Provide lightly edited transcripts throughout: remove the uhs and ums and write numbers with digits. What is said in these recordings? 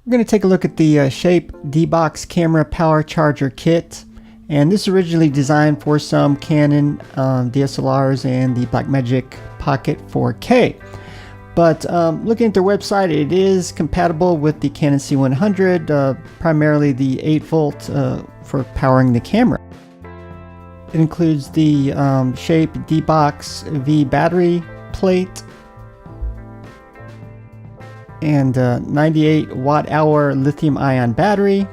We're going to take a look at the Shape D-Box camera power charger kit, and this is originally designed for some Canon DSLRs and the Blackmagic Pocket 4K. But looking at their website, it is compatible with the Canon C100, primarily the 8-volt for powering the camera. It includes the Shape D-Box V battery plate and 98 watt-hour lithium-ion battery.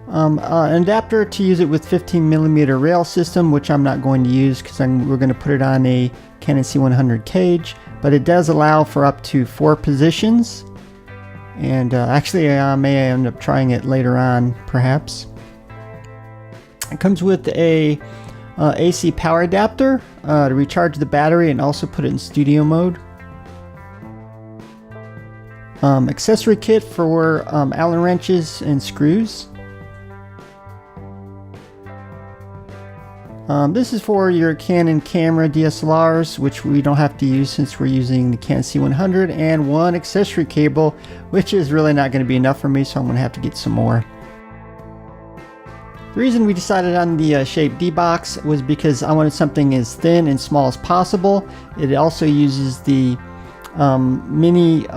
An adapter to use it with 15mm rail system, which I'm not going to use because we're going to put it on a Canon C100 cage, but it does allow for up to 4 positions, and actually I may end up trying it later on perhaps. It comes with a AC power adapter to recharge the battery and also put it in studio mode. Accessory kit for Allen wrenches and screws. This is for your Canon camera DSLRs, which we don't have to use since we're using the Canon C100, and 1 accessory cable, which is really not going to be enough for me, so I'm going to have to get some more. The reason we decided on the Shape D-Box was because I wanted something as thin and small as possible. It also uses the mini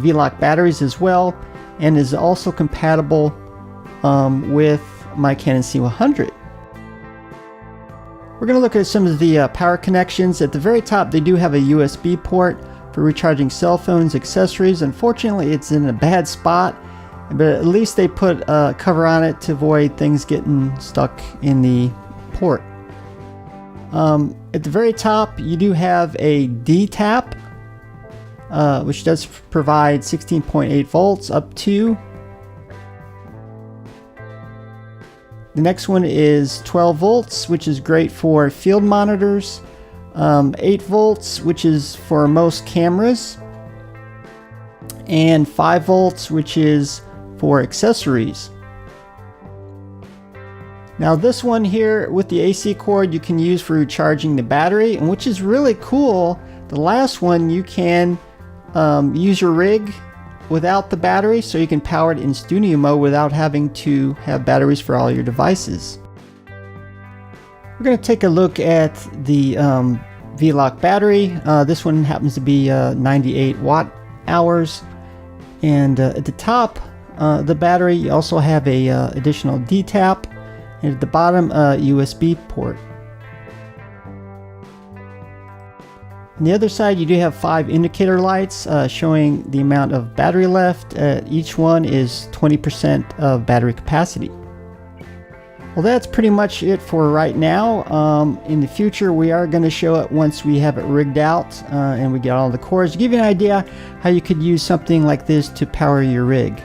V-Lock batteries as well, and is also compatible with my Canon C100. We're going to look at some of the power connections. At the very top, they do have a USB port for recharging cell phones, accessories. Unfortunately, it's in a bad spot, but at least they put a cover on it to avoid things getting stuck in the port. At the very top, you do have a D-tap, which does provide 16.8 volts up to. The next one is 12 volts, which is great for field monitors, 8 volts, which is for most cameras, and 5 volts, which is for accessories. Now this one here with the AC cord you can use for recharging the battery, and which is really cool. The last one you can use your rig without the battery, so you can power it in studio mode without having to have batteries for all your devices. We're going to take a look at the V-Lock battery. This one happens to be 98 watt hours, and at the top the battery you also have a additional D-tap, and at the bottom a USB port. On the other side, you do have 5 indicator lights showing the amount of battery left. Each one is 20% of battery capacity. Well, that's pretty much it for right now. In the future, we are going to show it once we have it rigged out and we get all the cords to give you an idea how you could use something like this to power your rig.